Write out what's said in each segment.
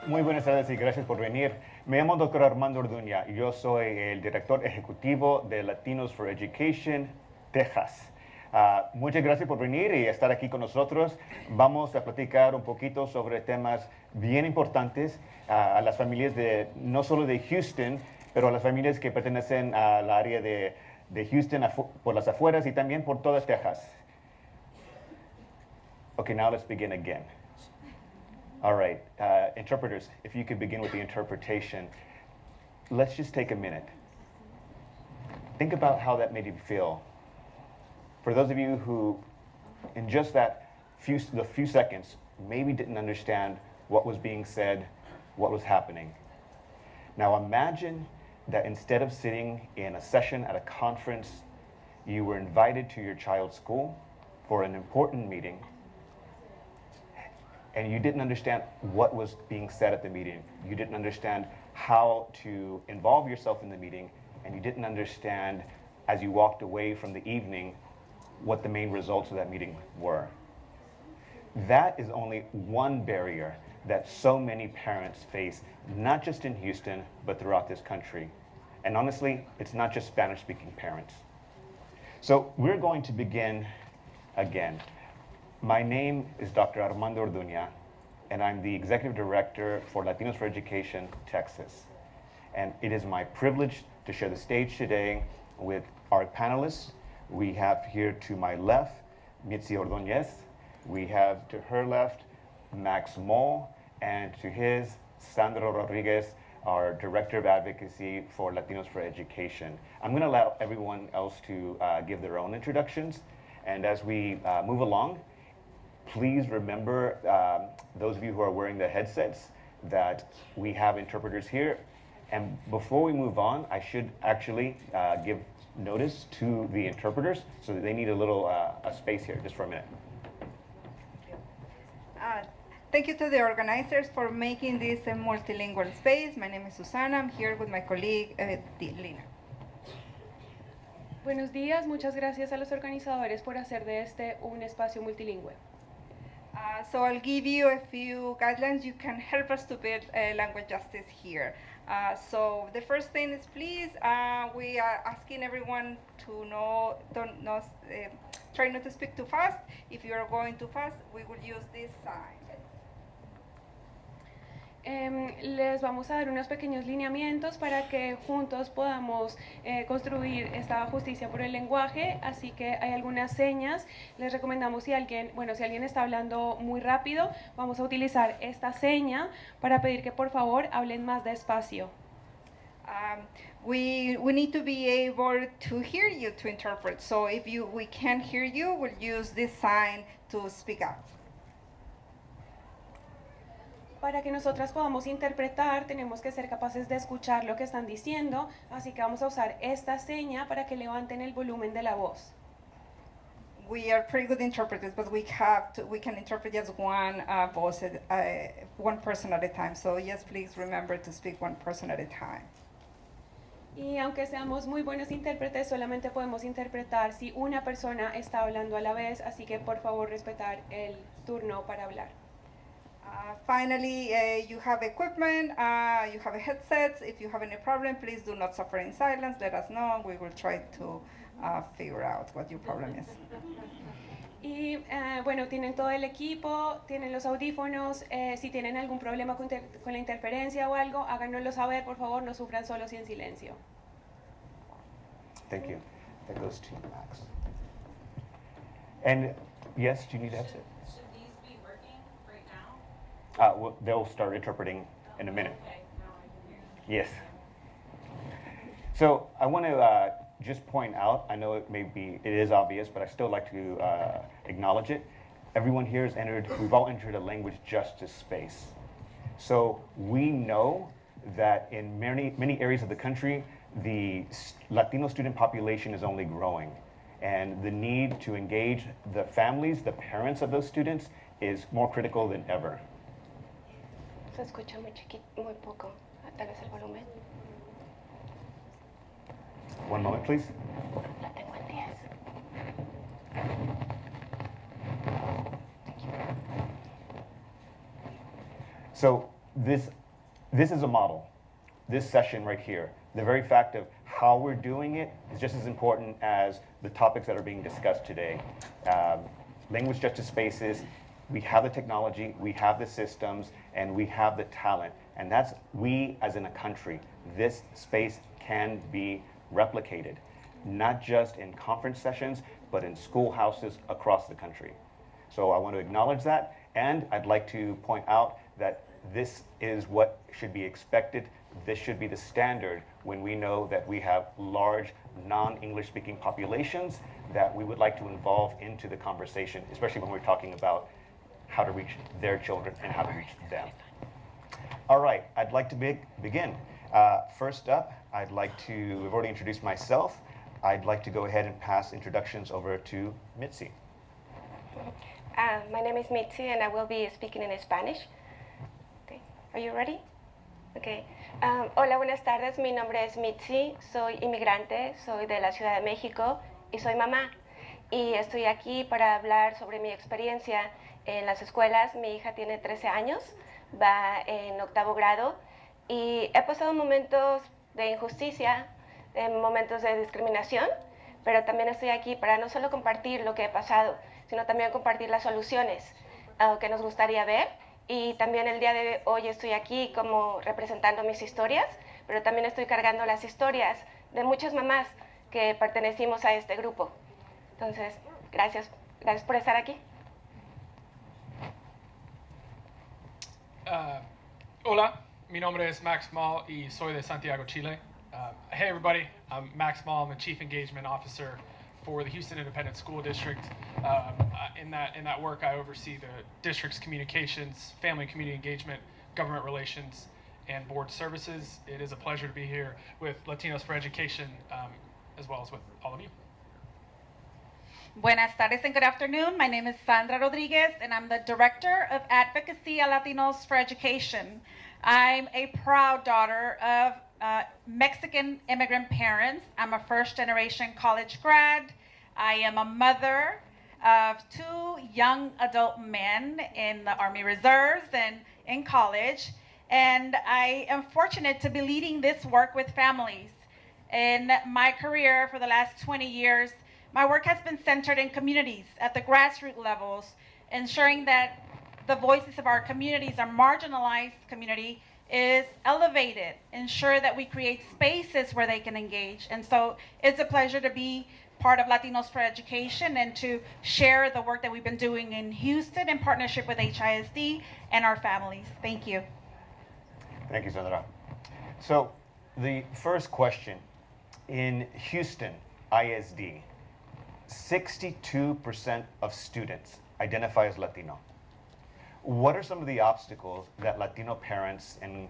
Muy buenas tardes y gracias por venir. Me llamo Dr. Armando Orduña y yo soy el director ejecutivo de Latinos for Education, Texas. Muchas gracias por venir y estar aquí con nosotros. Vamos a platicar un poquito sobre temas bien importantes a las familias no solo de Houston, pero a las familias que pertenecen al área de Houston por las afueras y también por toda Texas. Okay, now let's begin again. All right, interpreters, if you could begin with the interpretation. Let's just take a minute. Think about how that made you feel. For those of you who, in just the few seconds, maybe didn't understand what was being said, what was happening. Now imagine that instead of sitting in a session at a conference, you were invited to your child's school for an important meeting, and you didn't understand what was being said at the meeting. You didn't understand how to involve yourself in the meeting, and you didn't understand, as you walked away from the evening, what the main results of that meeting were. That is only one barrier that so many parents face, not just in Houston, but throughout this country. And honestly, it's not just Spanish-speaking parents. So we're going to begin again. My name is Dr. Armando Orduña, and I'm the Executive Director for Latinos for Education, Texas. And it is my privilege to share the stage today with our panelists. We have here to my left, Mitzi Ordóñez. We have to her left, Max Moll, and to his, Sandro Rodriguez, our Director of Advocacy for Latinos for Education. I'm going to allow everyone else to give their own introductions. And as we move along, please remember, those of you who are wearing the headsets, that we have interpreters here. And before we move on, I should actually give notice to the interpreters so that they need a little a space here, just for a minute. Thank you to the organizers for making this a multilingual space. My name is Susana. I'm here with my colleague, Lina. Buenos días, muchas gracias a los organizadores por hacer de este un espacio multilingüe. So I'll give you a few guidelines. You can help us to build language justice here. So the first thing is, please, we are asking everyone to try not to speak too fast. If you are going too fast, we will use this sign. Les vamos a dar unos pequeños lineamientos para que juntos podamos construir esta justicia por el lenguaje, así que hay algunas señas. Les recomendamos si alguien está hablando muy rápido, vamos a utilizar esta seña para pedir que por favor hablen más despacio. We need to be able to hear you to interpret. So if we can't hear you, we'll use this sign to speak up. Para que nosotras podamos interpretar, tenemos que ser capaces de escuchar lo que están diciendo, así que vamos a usar esta seña para que levanten el volumen de la voz. We are pretty good interpreters, but we can interpret just one voice, one person at a time. So yes, please remember to speak one person at a time. Y aunque seamos muy buenos intérpretes, solamente podemos interpretar si una persona está hablando a la vez, así que por favor respetar el turno para hablar. Finally, you have equipment, you have headsets. If you have any problem, please do not suffer in silence. Let us know. We will try to figure out what your problem is. Y bueno, tienen todo el equipo, tienen los audífonos. Si tienen algún problema con la interferencia o algo, háganoslo saber, por favor, no sufran solos y en silencio. Thank you. That goes to Max. And yes, do you need a headset? Well, they'll start interpreting in a minute. Okay, now I can hear. Yes. So I want to just point out, I know it is obvious, but I still like to acknowledge it. Everyone here we've all entered a language justice space. So we know that in many areas of the country, the Latino student population is only growing. And the need to engage the families, the parents of those students, is more critical than ever. Se escucha muy chiquito, muy poco. Tal vez el volumen. One moment, please. La tengo en 10. So this is a model. This session right here, the very fact of how we're doing it is just as important as the topics that are being discussed today. Language justice spaces, we have the technology, we have the systems, and we have the talent. And that's we as in a country. This space can be replicated, not just in conference sessions, but in schoolhouses across the country. So I want to acknowledge that, and I'd like to point out that this is what should be expected. This should be the standard when we know that we have large non-English speaking populations that we would like to involve into the conversation, especially when we're talking about how to reach their children and how to reach them. All right, I'd like to begin. First up, we've already introduced myself. I'd like to go ahead and pass introductions over to Mitzi. My name is Mitzi, and I will be speaking in Spanish. Okay. Are you ready? Okay. Hola, buenas tardes. Mi nombre es Mitzi. Soy inmigrante, soy de la Ciudad de México y soy mamá. Y estoy aquí para hablar sobre mi experiencia en las escuelas. Mi hija tiene 13 años, va en 8º grado y he pasado momentos de injusticia, momentos de discriminación, pero también estoy aquí para no solo compartir lo que he pasado, sino también compartir las soluciones que nos gustaría ver. Y también el día de hoy estoy aquí como representando mis historias, pero también estoy cargando las historias de muchas mamás que pertenecimos a este grupo. Entonces, gracias por estar aquí. Hola, mi nombre es Max Mall y soy de Santiago, Chile. Hey everybody, I'm Max Mall. I'm a Chief Engagement Officer for the Houston Independent School District. In that work, I oversee the district's communications, family and community engagement, government relations, and board services. It is a pleasure to be here with Latinos for Education, as well as with all of you. Buenas tardes and good afternoon. My name is Sandra Rodriguez, and I'm the Director of Advocacy at Latinos for Education. I'm a proud daughter of Mexican immigrant parents. I'm a first-generation college grad. I am a mother of 2 young adult men in the Army Reserves and in college. And I am fortunate to be leading this work with families. In my career for the last 20 years, my work has been centered in communities at the grassroots levels, ensuring that the voices of our communities, our marginalized community, is elevated, ensure that we create spaces where they can engage. And so it's a pleasure to be part of Latinos for Education and to share the work that we've been doing in Houston in partnership with HISD and our families. Thank you. Thank you, Sandra. So the first question, in Houston ISD, 62% of students identify as Latino. What are some of the obstacles that Latino parents and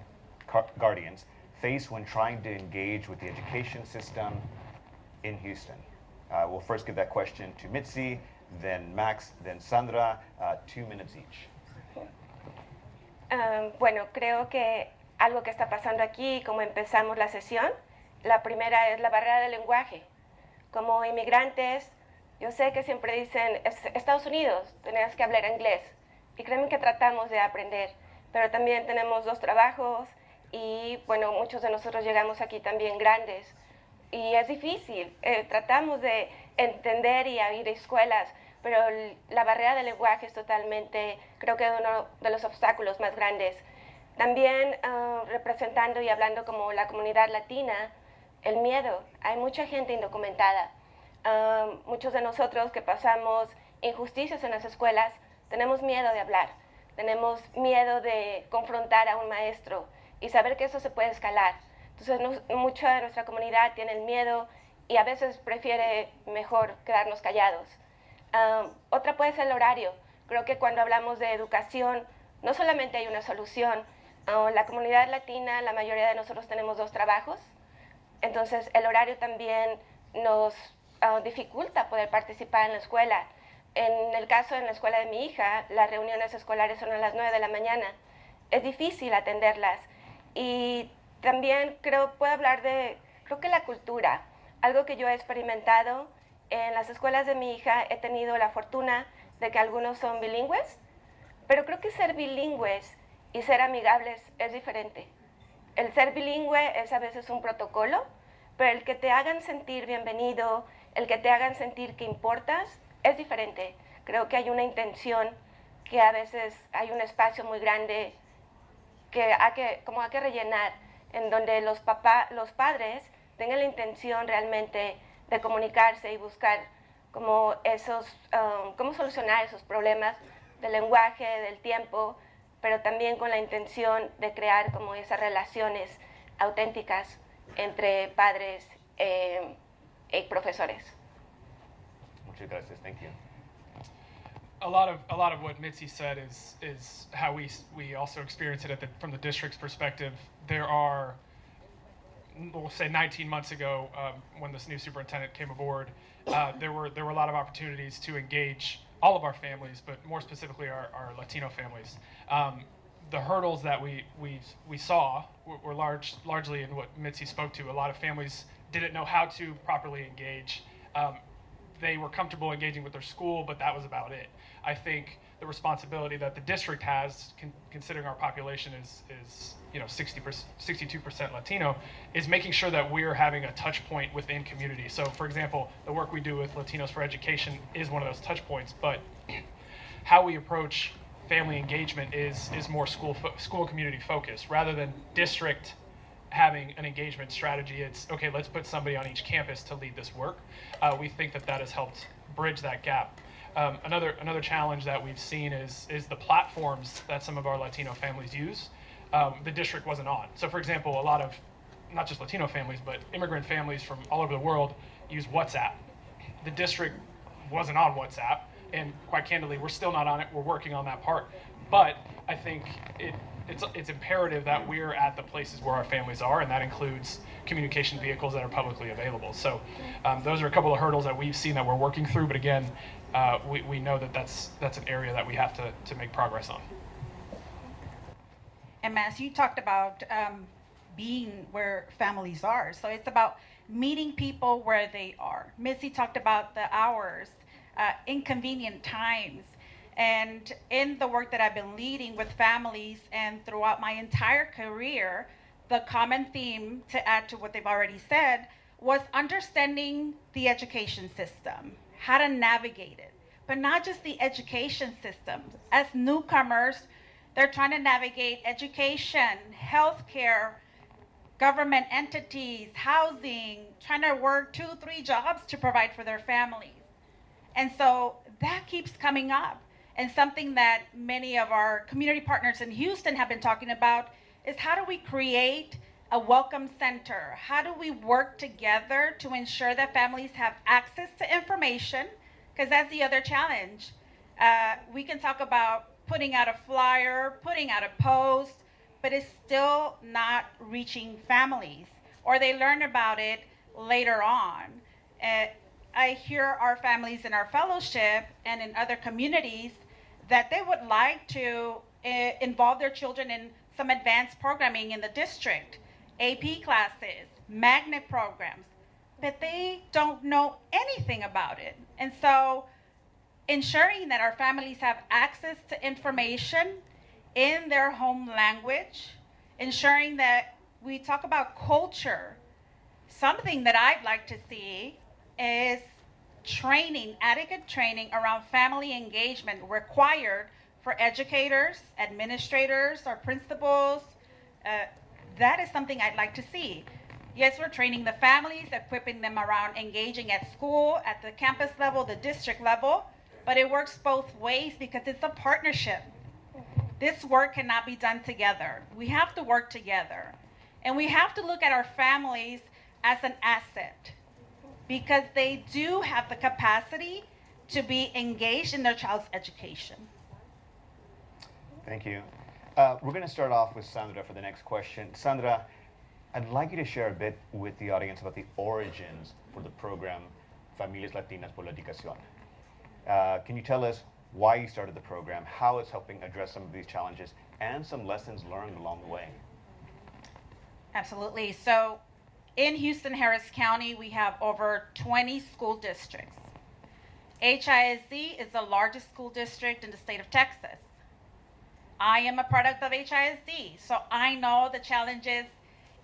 guardians face when trying to engage with the education system in Houston? We'll first give that question to Mitzi, then Max, then Sandra, 2 minutes each. Bueno, creo que algo que está pasando aquí, como empezamos la sesión, la primera es la barrera del lenguaje. Como inmigrantes, yo sé que siempre dicen, Estados Unidos, tenemos que hablar inglés. Y créanme que tratamos de aprender, pero también tenemos 2 trabajos y, bueno, muchos de nosotros llegamos aquí también grandes. Y es difícil, tratamos de entender y ir a escuelas, pero la barrera del lenguaje es totalmente, creo que uno de los obstáculos más grandes. También representando y hablando como la comunidad latina, el miedo. Hay mucha gente indocumentada. Muchos de nosotros que pasamos injusticias en las escuelas, tenemos miedo de hablar, tenemos miedo de confrontar a un maestro y saber que eso se puede escalar. Entonces, mucha de nuestra comunidad tiene el miedo y a veces prefiere mejor quedarnos callados. Otra puede ser el horario. Creo que cuando hablamos de educación, no solamente hay una solución. La comunidad latina, la mayoría de nosotros tenemos 2 trabajos. Entonces, el horario también nos dificulta poder participar en la escuela. En el caso de la escuela de mi hija, las reuniones escolares son a las 9 de la mañana. Es difícil atenderlas. Y también puedo hablar de, creo que la cultura, algo que yo he experimentado en las escuelas de mi hija. He tenido la fortuna de que algunos son bilingües, pero creo que ser bilingües y ser amigables es diferente. El ser bilingüe es a veces un protocolo, pero el que te hagan sentir bienvenido, el que te hagan sentir que importas, es diferente. Creo que hay una intención, que a veces hay un espacio muy grande que hay que rellenar, en donde los padres tengan la intención realmente de comunicarse y buscar como cómo solucionar esos problemas del lenguaje, del tiempo, pero también con la intención de crear como esas relaciones auténticas entre padres y profesores. Muchas gracias. Thank you. A lot of what Mitzi said is how we also experience it from the district's perspective. There are, we'll say 19 months ago, when this new superintendent came aboard, there were a lot of opportunities to engage all of our families, but more specifically our Latino families. The hurdles that we saw were largely in what Mitzi spoke to. A lot of families didn't know how to properly engage. They were comfortable engaging with their school, but that was about it. I think the responsibility that the district has, considering our population is 62% Latino, is making sure that we're having a touch point within community. So, for example, the work we do with Latinos for Education is one of those touch points, but how we approach family engagement is more school community focused rather than district having an engagement strategy. It's okay, let's put somebody on each campus to lead this work. We think that has helped bridge that gap. Another challenge that we've seen is the platforms that some of our Latino families use. The district wasn't on. So, for example, a lot of not just Latino families, but immigrant families from all over the world use WhatsApp. The district wasn't on WhatsApp, and quite candidly, we're still not on it. We're working on that part. But I think it's imperative that we're at the places where our families are, and that includes communication vehicles that are publicly available. So those are a couple of hurdles that we've seen that we're working through, but again, we know that's an area that we have to make progress on. And Mass, you talked about being where families are. So it's about meeting people where they are. Mitzi talked about the hours, inconvenient times. And in the work that I've been leading with families and throughout my entire career, the common theme, to add to what they've already said, was understanding the education system, how to navigate it. But not just the education system. As newcomers, they're trying to navigate education, healthcare, government entities, housing, trying to work 2-3 jobs to provide for their families. And so that keeps coming up. And something that many of our community partners in Houston have been talking about is how do we create a welcome center? How do we work together to ensure that families have access to information? Because that's the other challenge. We can talk about putting out a flyer, putting out a post, but it's still not reaching families, or they learn about it later on. I hear our families in our fellowship and in other communities that they would like to involve their children in some advanced programming in the district, AP classes, magnet programs, but they don't know anything about it. And so ensuring that our families have access to information in their home language, ensuring that we talk about culture. Something that I'd like to see is training, adequate training around family engagement required for educators, administrators, or principals. That is something I'd like to see. Yes, we're training the families, equipping them around engaging at school, at the campus level, the district level, but it works both ways because it's a partnership. This work cannot be done together. We have to work together. And we have to look at our families as an asset, because they do have the capacity to be engaged in their child's education. Thank you. We're going to start off with Sandra for the next question. Sandra, I'd like you to share a bit with the audience about the origins for the program Familias Latinas por la Educación. Can you tell us why you started the program, how it's helping address some of these challenges, and some lessons learned along the way? Absolutely. So in Houston Harris County, we have over 20 school districts. HISD is the largest school district in the state of Texas. I am a product of HISD, so I know the challenges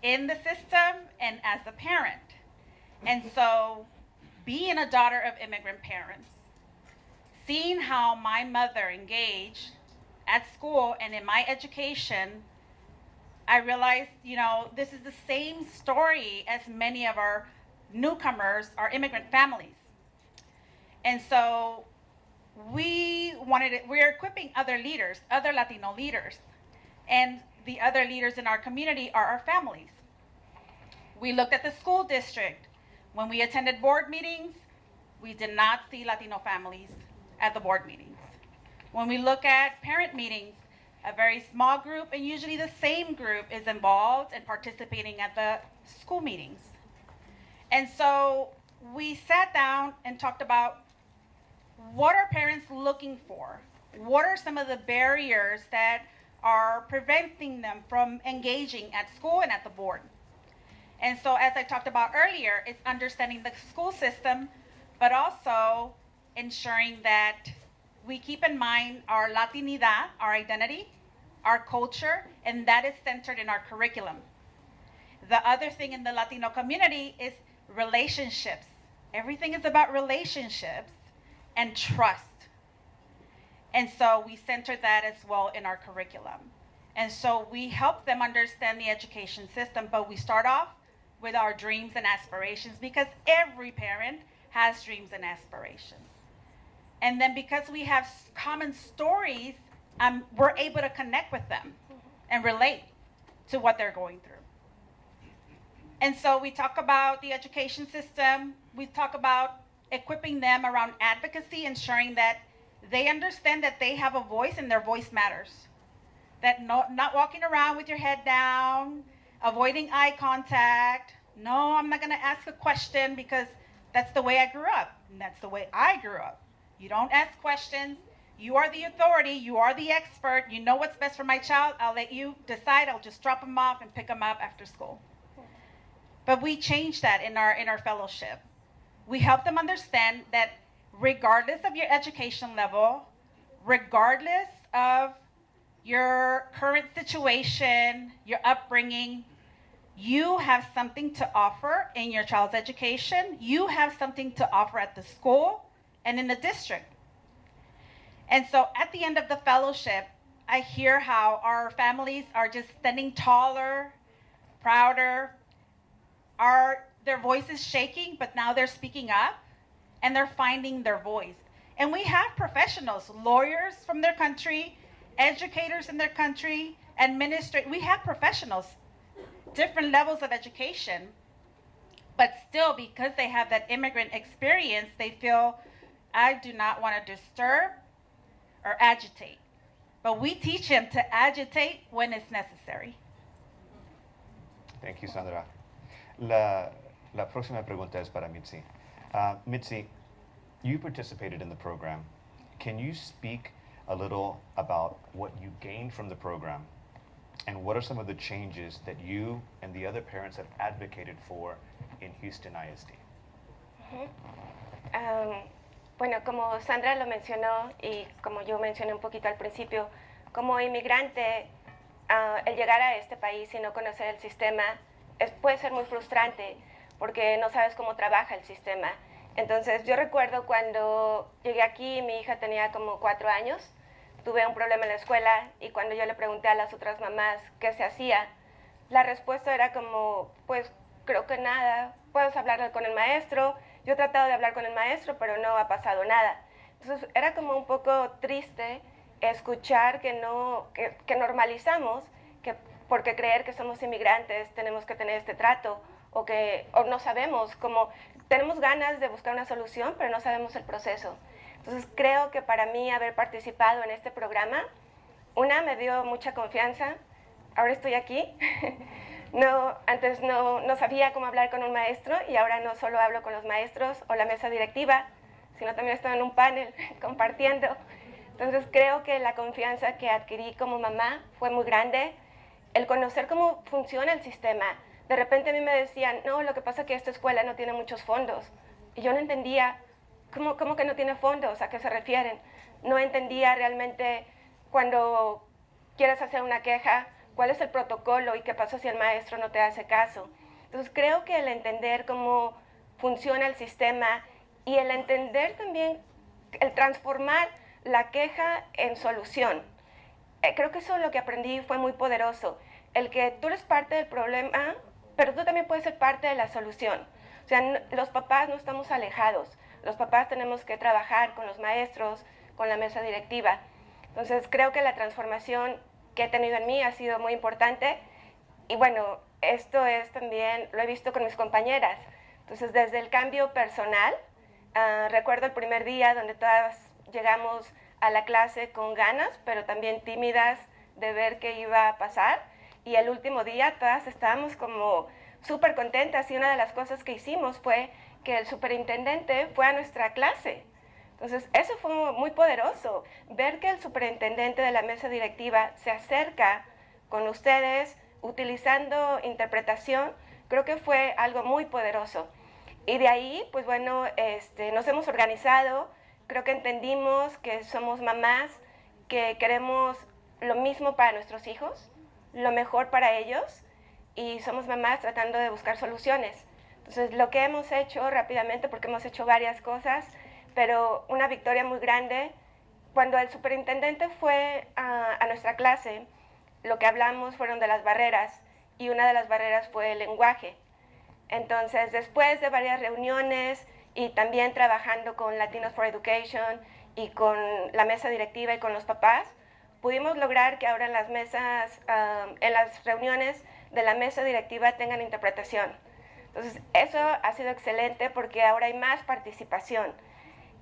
in the system and as a parent. And so being a daughter of immigrant parents, seeing how my mother engaged at school and in my education, I realized, this is the same story as many of our newcomers, our immigrant families. And so we're equipping other leaders, other Latino leaders, and the other leaders in our community are our families. We looked at the school district. When we attended board meetings, we did not see Latino families at the board meetings. When we look at parent meetings, a very small group, and usually the same group is involved and participating at the school meetings. And so we sat down and talked about what are parents looking for? What are some of the barriers that are preventing them from engaging at school and at the board? And so as I talked about earlier, it's understanding the school system, but also ensuring that we keep in mind our Latinidad, our identity, our culture, and that is centered in our curriculum. The other thing in the Latino community is relationships. Everything is about relationships and trust. And so we centered that as well in our curriculum. And so we help them understand the education system, but we start off with our dreams and aspirations because every parent has dreams and aspirations. And then because we have common stories, we're able to connect with them and relate to what they're going through. And so we talk about the education system. We talk about equipping them around advocacy, ensuring that they understand that they have a voice and their voice matters. That not walking around with your head down, avoiding eye contact. No, I'm not gonna ask a question because that's the way I grew up. And that's the way I grew up. You don't ask questions. You are the authority. You are the expert. You know what's best for my child. I'll let you decide. I'll just drop them off and pick them up after school. But we changed that in our fellowship. We help them understand that regardless of your education level, regardless of your current situation, your upbringing, you have something to offer in your child's education. You have something to offer at the school and in the district. And so at the end of the fellowship, I hear how our families are just standing taller, prouder. Their voice is shaking, but now they're speaking up and they're finding their voice. And we have professionals, lawyers from their country, educators in their country, administrators. We have professionals, different levels of education, but still because they have that immigrant experience, they feel, I do not want to disturb or agitate. But we teach them to agitate when it's necessary. Thank you, Sandra. La próxima pregunta es para Mitzi. Mitzi, you participated in the program. Can you speak a little about what you gained from the program and what are some of the changes that you and the other parents have advocated for in Houston ISD? Bueno, como Sandra lo mencionó y como yo mencioné un poquito al principio, como inmigrante, el llegar a este país y no conocer el sistema puede ser muy frustrante porque no sabes cómo trabaja el sistema. Entonces yo recuerdo cuando llegué aquí, mi hija tenía como 4 años, tuve un problema en la escuela y cuando yo le pregunté a las otras mamás qué se hacía, la respuesta era como, pues creo que nada, puedes hablar con el maestro. Yo he tratado de hablar con el maestro, pero no ha pasado nada. Entonces era como un poco triste escuchar que normalizamos que porque creer que somos inmigrantes tenemos que tener este trato o no sabemos cómo, tenemos ganas de buscar una solución, pero no sabemos el proceso. Entonces creo que para mí haber participado en este programa, me dio mucha confianza. Ahora estoy aquí. Antes no sabía cómo hablar con un maestro y ahora no solo hablo con los maestros o la mesa directiva, sino también estoy en un panel compartiendo. Entonces creo que la confianza que adquirí como mamá fue muy grande. El conocer cómo funciona el sistema. De repente a mí me decían, no, lo que pasa es que esta escuela no tiene muchos fondos. Y yo no entendía, ¿cómo que no tiene fondos? ¿A qué se refieren? No entendía realmente cuando quieres hacer una queja, ¿cuál es el protocolo y qué pasa si el maestro no te hace caso? Entonces creo que el entender cómo funciona el sistema y el entender también, el transformar la queja en solución. Creo que eso es lo que aprendí, fue muy poderoso. El que tú eres parte del problema, pero tú también puedes ser parte de la solución. O sea, los papás no estamos alejados. Los papás tenemos que trabajar con los maestros, con la mesa directiva. Entonces, creo que la transformación que he tenido en mí ha sido muy importante. Y bueno, esto es también, lo he visto con mis compañeras. Entonces, desde el cambio personal, recuerdo el primer día donde todas llegamos a la clase con ganas, pero también tímidas de ver qué iba a pasar. Y el último día todas estábamos como súper contentas, y una de las cosas que hicimos fue que el superintendente fue a nuestra clase. Entonces, eso fue muy poderoso, ver que el superintendente de la mesa directiva se acerca con ustedes utilizando interpretación. Creo que fue algo muy poderoso. Y de ahí, pues bueno, nos hemos organizado. Creo que entendimos que somos mamás, que queremos lo mismo para nuestros hijos, lo mejor para ellos, y somos mamás tratando de buscar soluciones. Entonces, lo que hemos hecho rápidamente, porque hemos hecho varias cosas, pero una victoria muy grande, cuando el superintendente fue a nuestra clase, lo que hablamos fueron de las barreras, y una de las barreras fue el lenguaje. Entonces, después de varias reuniones y también trabajando con Latinos for Education y con la mesa directiva y con los papás, pudimos lograr que ahora en las mesas, en las reuniones de la mesa directiva tengan interpretación. Entonces, eso ha sido excelente porque ahora hay más participación.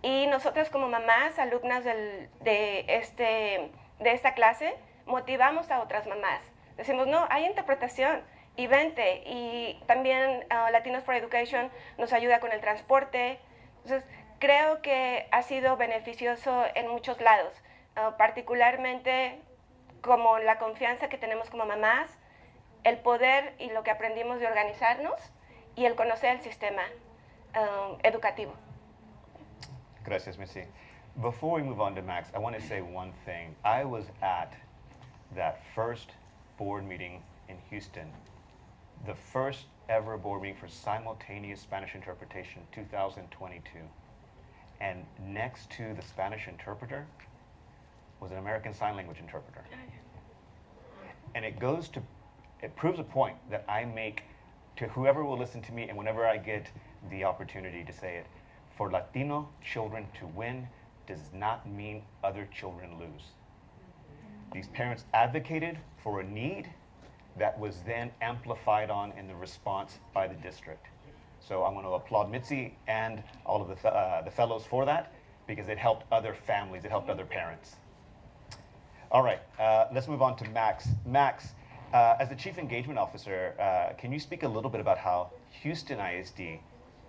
Y nosotros como mamás, alumnas de esta clase, motivamos a otras mamás. Decimos, no, hay interpretación y vente. Y también Latinos for Education nos ayuda con el transporte. Entonces, creo que ha sido beneficioso en muchos lados, particularmente como la confianza que tenemos como mamás, el poder y lo que aprendimos de organizarnos y el conocer el sistema educativo. Gracias, Missy. Before we move on to Max, I want to say one thing. I was at that first board meeting in Houston, the first ever board meeting for simultaneous Spanish interpretation, 2022. And next to the Spanish interpreter was an American Sign Language interpreter. And it proves a point that I make to whoever will listen to me and whenever I get the opportunity to say it. For Latino children to win does not mean other children lose. These parents advocated for a need that was then amplified on in the response by the district. So I want to applaud Mitzi and all of the fellows for that, because it helped other families, it helped other parents. All right, let's move on to Max. Max, as the Chief Engagement Officer, can you speak a little bit about how Houston ISD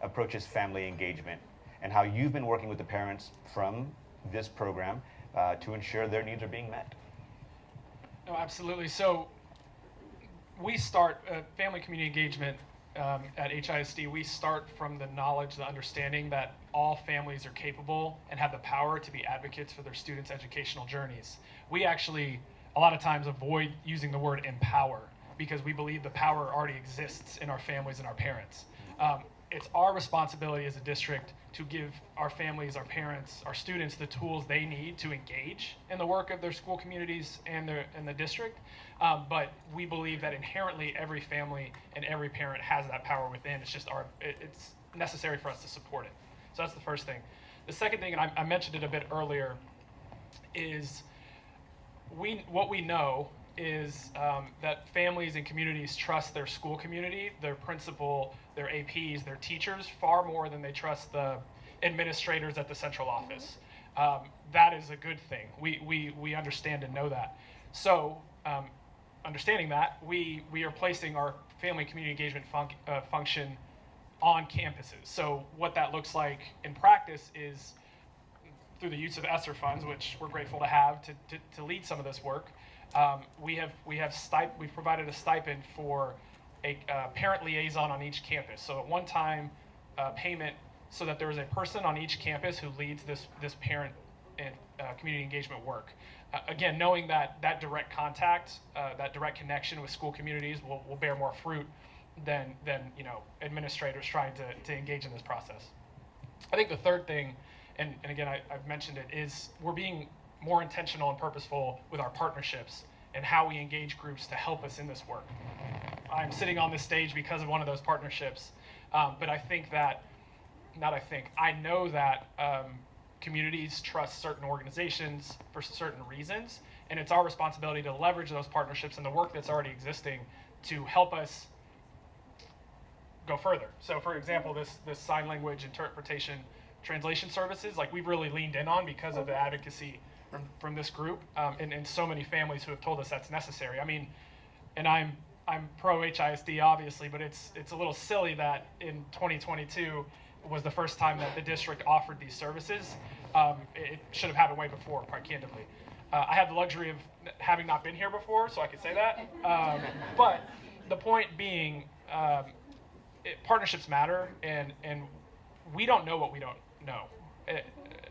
approaches family engagement and how you've been working with the parents from this program to ensure their needs are being met? No, absolutely. So we start family community engagement at HISD. We start from the knowledge, the understanding that all families are capable and have the power to be advocates for their students' educational journeys. We actually, a lot of times, avoid using the word empower because we believe the power already exists in our families and our parents. It's our responsibility as a district to give our families, our parents, our students the tools they need to engage in the work of their school communities and the district. But we believe that inherently every family and every parent has that power within. It's just it's necessary for us to support it. So that's the first thing. The second thing, and I mentioned it a bit earlier, is what we know is that families and communities trust their school community, their principal, their APs, their teachers, far more than they trust the administrators at the central office. That is a good thing. We understand and know that. So, understanding that, we are placing our family community engagement function on campuses. So what that looks like in practice is through the use of ESSER funds, which we're grateful to have to lead some of this work. We've provided a stipend for a parent liaison on each campus. So at one time, payment so that there is a person on each campus who leads this parent community engagement work. Again, knowing that that direct contact, that direct connection with school communities will bear more fruit than administrators trying to engage in this process. I think the third thing, and again I've mentioned it, is we're being more intentional and purposeful with our partnerships and how we engage groups to help us in this work. I'm sitting on this stage because of one of those partnerships, but I know that communities trust certain organizations for certain reasons, and it's our responsibility to leverage those partnerships and the work that's already existing to help us go further. So for example, this sign language interpretation translation services, like we've really leaned in on because of the advocacy from this group, and so many families who have told us that's necessary. I mean, and I'm pro HISD obviously, but it's a little silly that in 2022 was the first time that the district offered these services. It should have happened way before, quite candidly. I have the luxury of having not been here before, so I could say that. But the point being, partnerships matter, and we don't know what we don't know.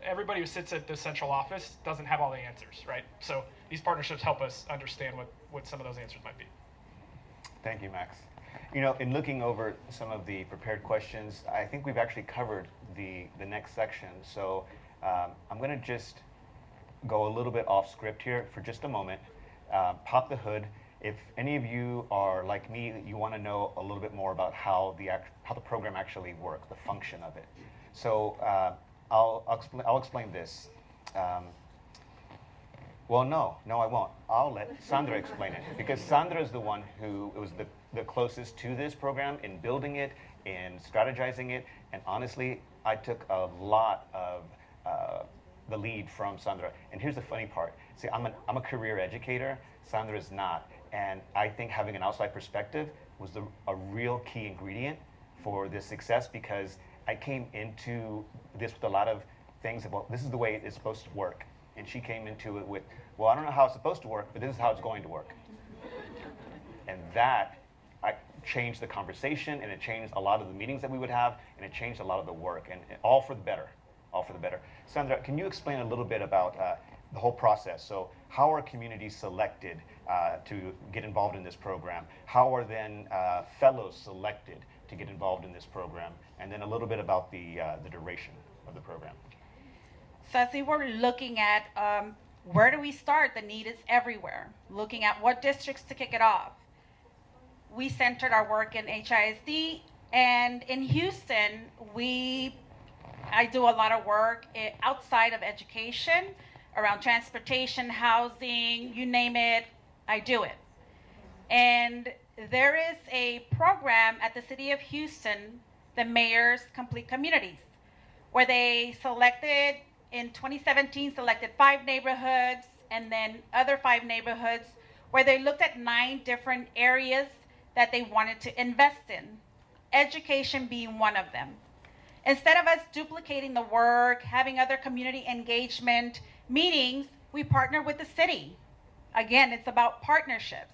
Everybody who sits at the central office doesn't have all the answers, right? So these partnerships help us understand what some of those answers might be. Thank you, Max. You know, in looking over some of the prepared questions, I think we've actually covered the next section. So I'm going to just go a little bit off script here for just a moment. Pop the hood. If any of you are like me, you want to know a little bit more about how the program actually works, the function of it. So I'll explain this. Well, no, I won't. I'll let Sandra explain it, because Sandra is the one who was the closest to this program in building it, in strategizing it, and honestly, I took a lot of the lead from Sandra. And here's the funny part. See, I'm a career educator. Sandra is not, and I think having an outside perspective was a real key ingredient for this success, because I came into this with a lot of things about this is the way it's supposed to work. And she came into it with, well, I don't know how it's supposed to work, but this is how it's going to work. And that changed the conversation, and it changed a lot of the meetings that we would have, and it changed a lot of the work, and all for the better, all for the better. Sandra, can you explain a little bit about the whole process? So how are communities selected to get involved in this program? How are then fellows selected to get involved in this program? And then a little bit about the duration of the program. So as we were looking at where do we start, the need is everywhere. Looking at what districts to kick it off. We centered our work in HISD, and in Houston, I do a lot of work outside of education, around transportation, housing, you name it, I do it. And there is a program at the City of Houston, the Mayor's Complete Communities, where they selected, in 2017, selected 5 neighborhoods, and then other 5 neighborhoods, where they looked at 9 different areas that they wanted to invest in, education being one of them. Instead of us duplicating the work, having other community engagement meetings, we partner with the city. Again, it's about partnerships.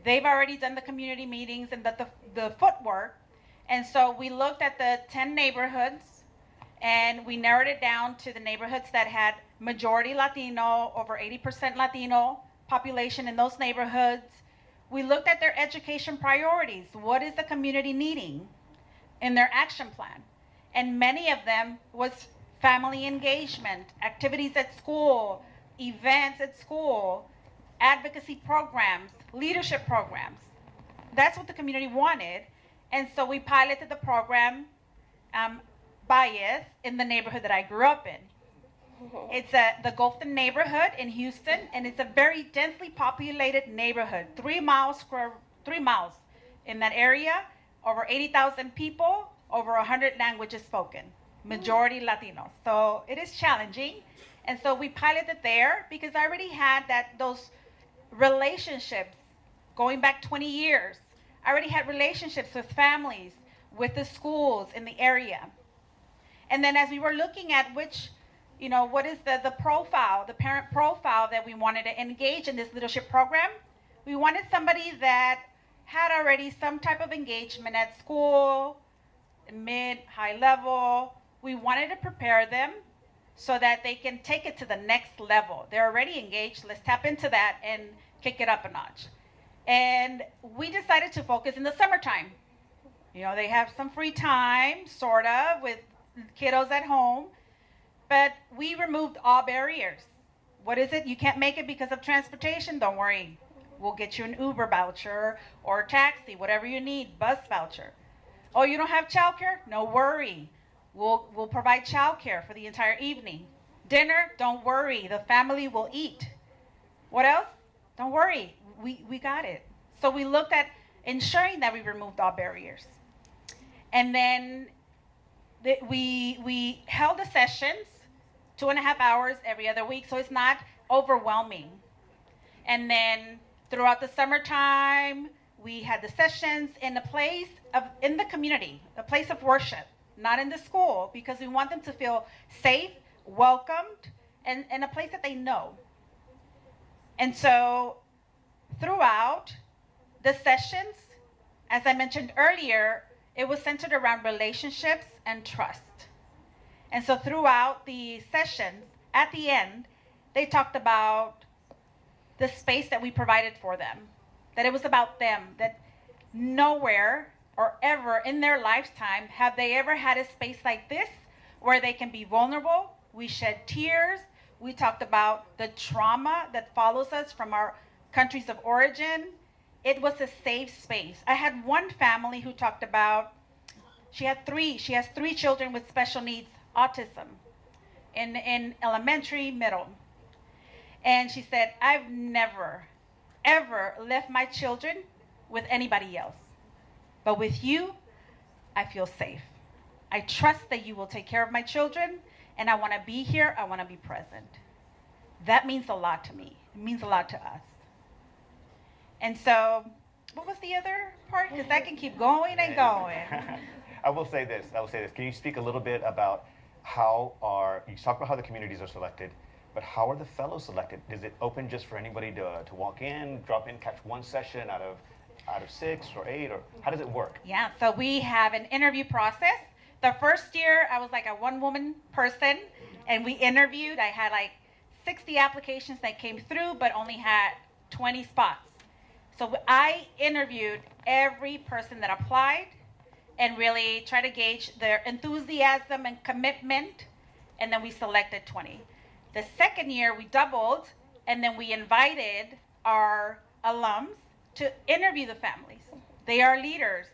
They've already done the community meetings and the footwork, and so we looked at the 10 neighborhoods, and we narrowed it down to the neighborhoods that had majority Latino, over 80% Latino population in those neighborhoods. We looked at their education priorities. What is the community needing in their action plan? And many of them was family engagement, activities at school, events at school, advocacy programs, leadership programs. That's what the community wanted. And so we piloted the program, Bias, in the neighborhood that I grew up in. It's the Gulfton neighborhood in Houston, and it's a very densely populated neighborhood, 3 miles in that area, over 80,000 people, over 100 languages spoken, majority Latino. So it is challenging. And so we piloted there because I already had those relationships going back 20 years. I already had relationships with families, with the schools in the area. And then as we were looking at what is the profile, the parent profile that we wanted to engage in this leadership program, we wanted somebody that had already some type of engagement at school, mid, high level. We wanted to prepare them so that they can take it to the next level. They're already engaged. Let's tap into that and kick it up a notch. And we decided to focus in the summertime. You know, they have some free time, sort of, with kiddos at home, but we removed all barriers. What is it? You can't make it because of transportation? Don't worry. We'll get you an Uber voucher or a taxi, whatever you need, bus voucher. Oh, you don't have childcare? No worry. We'll provide childcare for the entire evening. Dinner? Don't worry. The family will eat. What else? Don't worry. We got it. So we looked at ensuring that we removed all barriers. And then we held the sessions 2.5 hours every other week, so it's not overwhelming. And then throughout the summertime, we had the sessions in in the community, a place of worship, not in the school, because we want them to feel safe, welcomed, and a place that they know. And so throughout the sessions, as I mentioned earlier, it was centered around relationships and trust. And so throughout the sessions, at the end, they talked about the space that we provided for them, that it was about them, that nowhere or ever in their lifetime have they ever had a space like this where they can be vulnerable. We shed tears. We talked about the trauma that follows us from our countries of origin. It was a safe space. I had one family who talked about, she has 3 children with special needs, autism, in elementary, middle. And she said, I've never, ever left my children with anybody else. But with you, I feel safe. I trust that you will take care of my children, and I want to be here. I want to be present. That means a lot to me. It means a lot to us. And so, what was the other part? Because I can keep going and going. I will say this. Can you speak a little bit about you talk about how the communities are selected, but how are the fellows selected? Is it open just for anybody to walk in, drop in, catch one session out of 6 or 8, or how does it work? Yeah, so we have an interview process. The first year, I was like a one-woman person, and we interviewed. I had like 60 applications that came through, but only had 20 spots. So I interviewed every person that applied and really tried to gauge their enthusiasm and commitment, and then we selected 20. The second year, we doubled, and then we invited our alums to interview the families. They are leaders.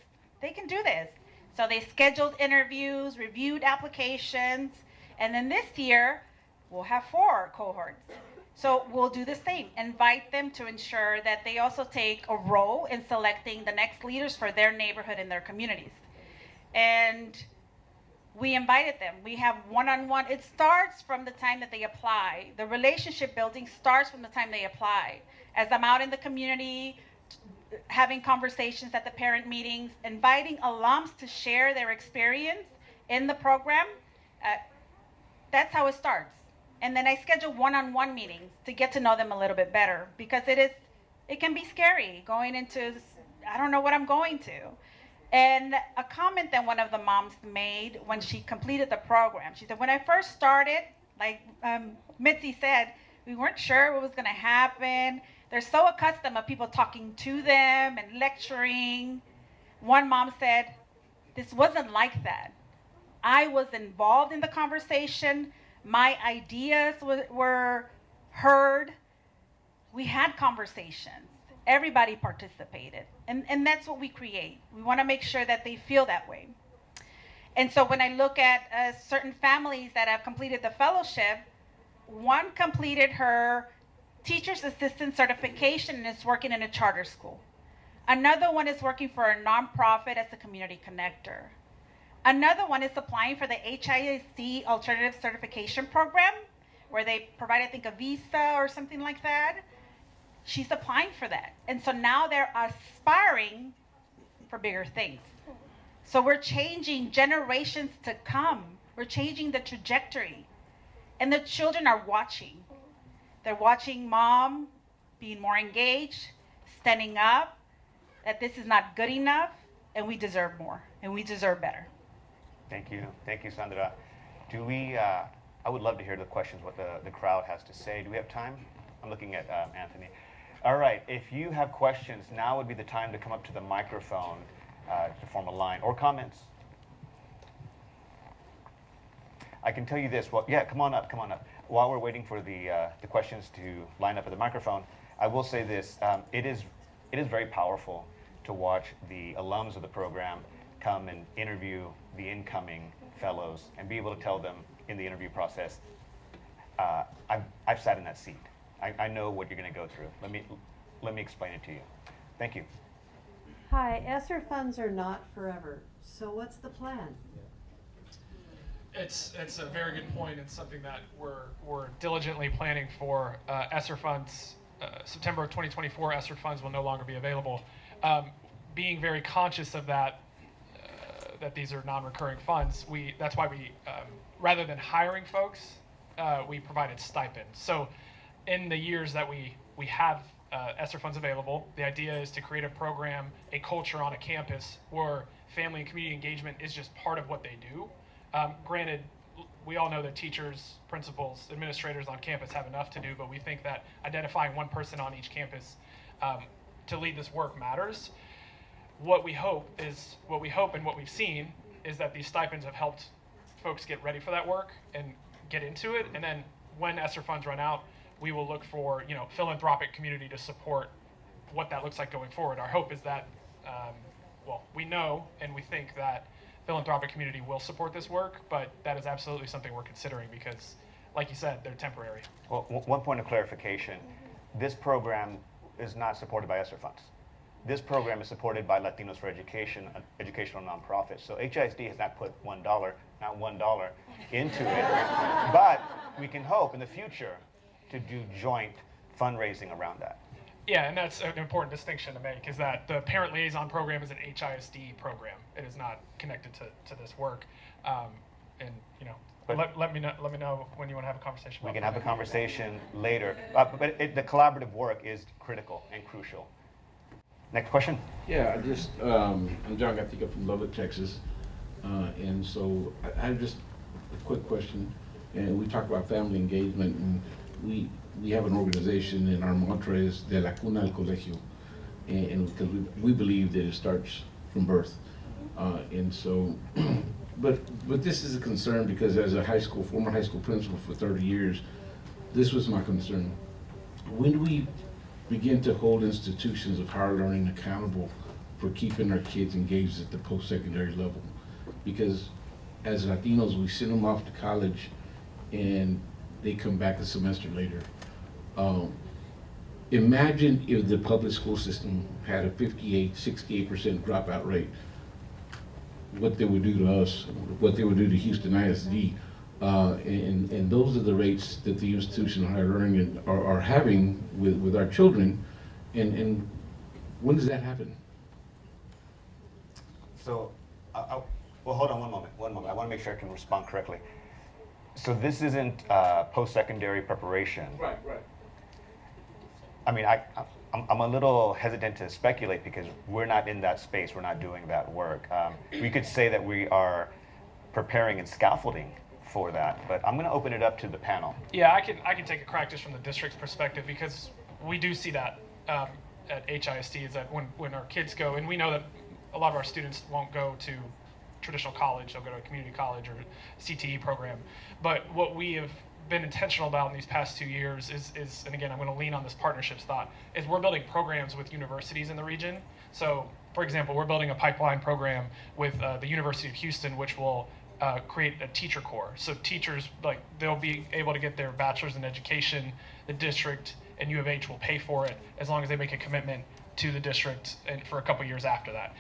They can do this. So they scheduled interviews, reviewed applications, and then this year, we'll have 4 cohorts. So we'll do the same, invite them to ensure that they also take a role in selecting the next leaders for their neighborhood and their communities. And we invited them. We have one-on-one. It starts from the time that they apply. The relationship building starts from the time they apply. As I'm out in the community, having conversations at the parent meetings, inviting alums to share their experience in the program, that's how it starts. And then I schedule one-on-one meetings to get to know them a little bit better, because it can be scary going into, I don't know what I'm going to. And a comment that one of the moms made when she completed the program, she said, when I first started, like Mitzi said, we weren't sure what was going to happen. They're so accustomed of people talking to them and lecturing. One mom said, this wasn't like that. I was involved in the conversation. My ideas were heard. We had conversations. Everybody participated. And that's what we create. We want to make sure that they feel that way. And so when I look at certain families that have completed the fellowship, one completed her teacher's assistant certification and is working in a charter school. Another one is working for a nonprofit as a community connector. Another one is applying for the HISD Alternative Certification Program, where they provide, I think, a visa or something like that. She's applying for that. And so now they're aspiring for bigger things. So we're changing generations to come. We're changing the trajectory. And the children are watching. They're watching mom being more engaged, standing up, that this is not good enough, and we deserve more, and we deserve better. Thank you, Sandra. Do we I would love to hear the questions, what the crowd has to say. Do we have time? I'm looking at Anthony. All right, if you have questions, now would be the time to come up to the microphone to form a line, or comments. I can tell you this, well, yeah, come on up. While we're waiting for the questions to line up at the microphone, I will say this, it is very powerful to watch the alums of the program come and interview the incoming fellows and be able to tell them in the interview process, I've sat in that seat. I know what you're going to go through. Let me explain it to you. Thank you. Hi, ESSER funds are not forever. So what's the plan? It's a very good point. It's something that we're diligently planning for. ESSER funds, September of 2024, ESSER funds will no longer be available. Being very conscious of that, that these are non-recurring funds, that's why we, rather than hiring folks, we provided stipends. So in the years that we have ESSER funds available, the idea is to create a program, a culture on a campus where family and community engagement is just part of what they do. Granted, we all know that teachers, principals, administrators on campus have enough to do, but we think that identifying one person on each campus to lead this work matters. What we hope and what we've seen is that these stipends have helped folks get ready for that work and get into it. And then when ESSER funds run out, we will look for philanthropic community to support what that looks like going forward. Our hope is that, we know and we think that philanthropic community will support this work, but that is absolutely something we're considering because, like you said, they're temporary. Well, one point of clarification, this program is not supported by ESSER funds. This program is supported by Latinos for Education, an educational nonprofit. So HISD has not put $1 into it, but we can hope in the future to do joint fundraising around that. Yeah, and that's an important distinction to make, is that the Parent Liaison Program is an HISD program. It is not connected to this work. Let me know when you want to have a conversation. We can have a conversation later, but the collaborative work is critical and crucial. Next question. Yeah, I'm John Gatica from Lubbock, Texas. And so I have just a quick question. And we talk about family engagement, and we have an organization, and our mantra is de la cuna al colegio. And because we believe that it starts from birth. And so, but this is a concern because as a former high school principal for 30 years, this was my concern. When do we begin to hold institutions of higher learning accountable for keeping our kids engaged at the post-secondary level? Because as Latinos, we send them off to college and they come back a semester later. Imagine if the public school system had a 68% dropout rate, what they would do to us, what they would do to Houston ISD. And those are the rates that the institution of higher learning are having with our children. And when does that happen? So, well, hold on one moment. I want to make sure I can respond correctly. So this isn't post-secondary preparation. Right. I mean, I'm a little hesitant to speculate because we're not in that space. We're not doing that work. We could say that we are preparing and scaffolding for that, but I'm going to open it up to the panel. Yeah, I can take a crack just from the district's perspective because we do see that at HISD is that when our kids go, and we know that a lot of our students won't go to traditional college, they'll go to a community college or CTE program. But what we have been intentional about in these past 2 years is, and again, I'm going to lean on this partnerships thought, is we're building programs with universities in the region. So, for example, we're building a pipeline program with the University of Houston, which will create a teacher corps. So teachers, they'll be able to get their bachelor's in education. The district and U of H will pay for it as long as they make a commitment to the district and for a couple years after that.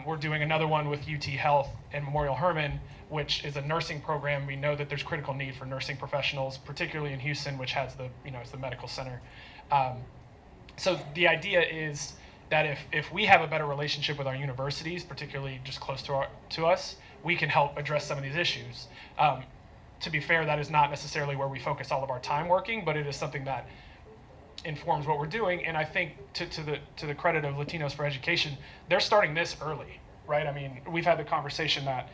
We're doing another one with UT Health and Memorial Hermann, which is a nursing program. We know that there's critical need for nursing professionals, particularly in Houston, which has it's the medical center. So the idea is that if we have a better relationship with our universities, particularly just close to us, we can help address some of these issues. To be fair, that is not necessarily where we focus all of our time working, but it is something that informs what we're doing. And I think to the credit of Latinos for Education, they're starting this early, right? I mean, we've had the conversation that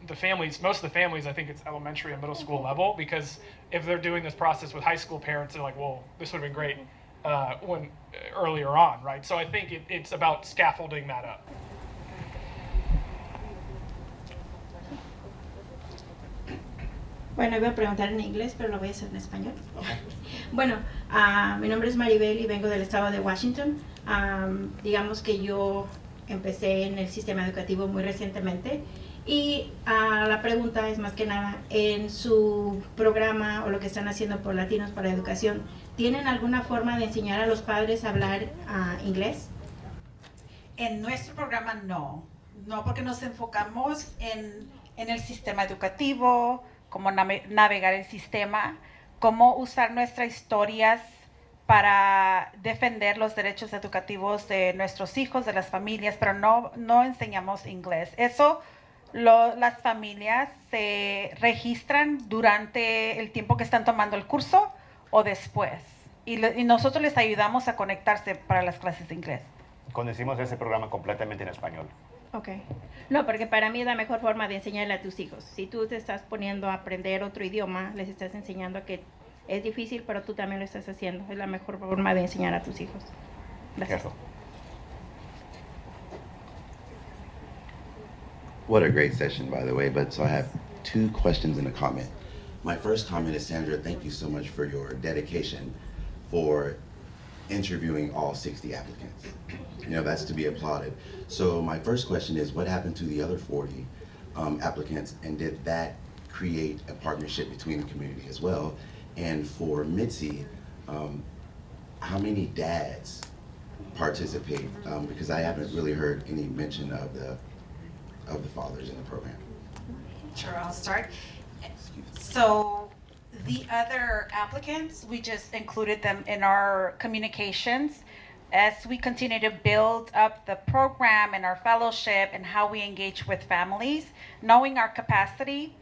the families, most of the families, I think it's elementary and middle school level, because if they're doing this process with high school parents, they're like, well, this would have been great earlier on, right? So I think it's about scaffolding that up. Bueno, iba a preguntar en inglés, pero lo voy a hacer en español. Bueno, mi nombre es Maribel y vengo del estado de Washington. Digamos que yo empecé en el sistema educativo muy recientemente y la pregunta es más que nada, en su programa o lo que están haciendo por Latinos para Educación, ¿tienen alguna forma de enseñar a los padres a hablar inglés? En nuestro programa no, porque nos enfocamos en el sistema educativo, cómo navegar el sistema, cómo usar nuestras historias para defender los derechos educativos de nuestros hijos, de las familias, pero no enseñamos inglés. Eso las familias se registran durante el tiempo que están tomando el curso o después. Y nosotros les ayudamos a conectarse para las clases de inglés. Conducimos ese programa completamente en español. Okay. No, porque para mí es la mejor forma de enseñarle a tus hijos. Si tú te estás poniendo a aprender otro idioma, les estás enseñando que es difícil, pero tú también lo estás haciendo. Es la mejor forma de enseñar a tus hijos. Gracias. Cierto. What a great session, by the way. But so I have 2 questions and a comment. My first comment is, Sandra, thank you so much for your dedication for interviewing all 60 applicants. You know, that's to be applauded. So my first question is, what happened to the other 40 applicants, and did that create a partnership between the community as well? And for Mitzi, how many dads participate? Because I haven't really heard any mention of the fathers in the program. Sure, I'll start. So the other applicants, we just included them in our communications as we continue to build up the program and our fellowship and how we engage with families. Knowing our capacity,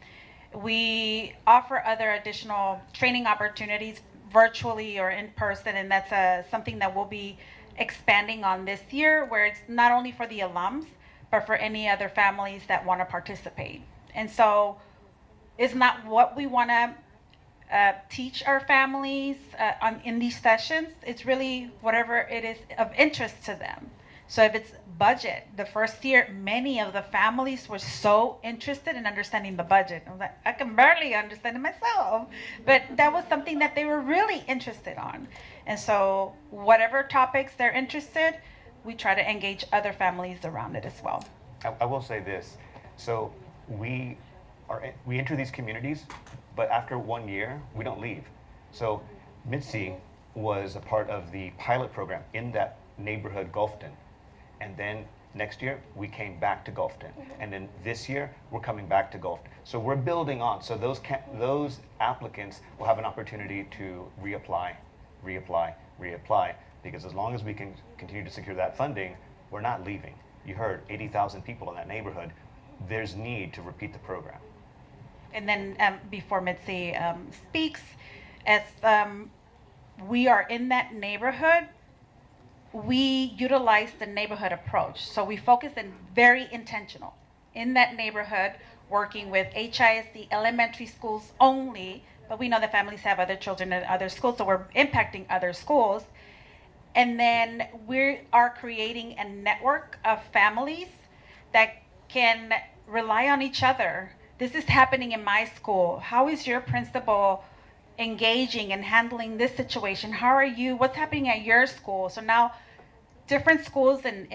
we offer other additional training opportunities virtually or in person, and that's something that we'll be expanding on this year, where it's not only for the alums, but for any other families that want to participate. And so it's not what we want to teach our families in these sessions. It's really whatever it is of interest to them. So if it's budget, the first year, many of the families were so interested in understanding the budget. I was like, I can barely understand it myself. But that was something that they were really interested on. And so whatever topics they're interested, we try to engage other families around it as well. I will say this. So we enter these communities, but after 1 year, we don't leave. So Mitzi was a part of the pilot program in that neighborhood, Gulfton. And then next year, we came back to Gulfton. And then this year, we're coming back to Gulfton. So we're building on. So those applicants will have an opportunity to reapply, because as long as we can continue to secure that funding, we're not leaving. You heard 80,000 people in that neighborhood. There's need to repeat the program. And then before Mitzi speaks, as we are in that neighborhood, we utilize the neighborhood approach. So we focus and very intentional in that neighborhood, working with HISD elementary schools only, but we know that families have other children in other schools, so we're impacting other schools. And then we are creating a network of families that can rely on each other. This is happening in my school. How is your principal engaging and handling this situation? How are you? What's happening at your school? So now different schools in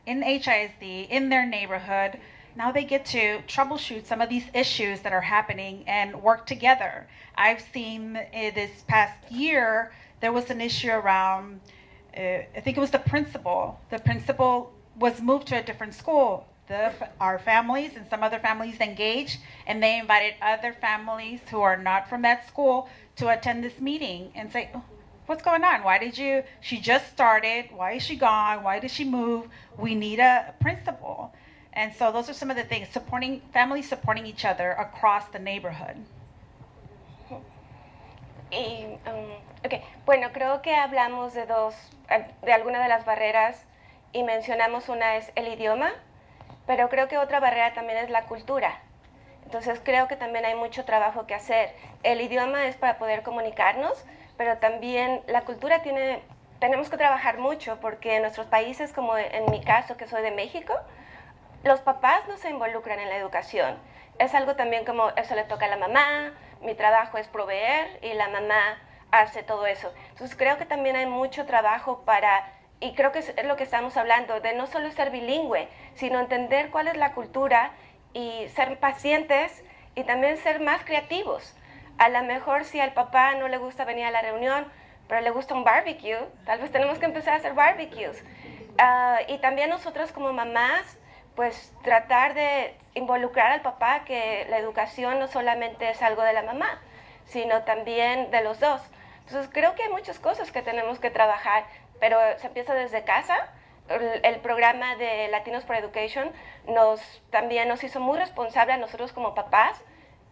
HISD, in their neighborhood, now they get to troubleshoot some of these issues that are happening and work together. I've seen this past year, there was an issue around, I think it was the principal. The principal was moved to a different school. Our families and some other families engaged, and they invited other families who are not from that school to attend this meeting and say, oh, what's going on? She just started. Why is she gone? Why did she move? We need a principal. And so those are some of the things, families supporting each other across the neighborhood. Okay. Bueno, creo que hablamos de algunas de las barreras y mencionamos una es el idioma, pero creo que otra barrera también es la cultura. Entonces creo que también hay mucho trabajo que hacer. El idioma es para poder comunicarnos, pero también la cultura tenemos que trabajar mucho porque en nuestros países, como en mi caso que soy de México, los papás no se involucran en la educación. Es algo también como eso le toca a la mamá, mi trabajo es proveer y la mamá hace todo eso. Entonces creo que también hay mucho trabajo y creo que es lo que estamos hablando, de no solo ser bilingüe, sino entender cuál es la cultura y ser pacientes y también ser más creativos. A lo mejor si al papá no le gusta venir a la reunión, pero le gusta un barbecue, tal vez tenemos que empezar a hacer barbecues. Y también nosotros como mamás, pues tratar de involucrar al papá que la educación no solamente es algo de la mamá, sino también de los dos. Entonces creo que hay muchas cosas que tenemos que trabajar, pero se empieza desde casa. El programa de Latinos for Education también nos hizo muy responsable a nosotros como papás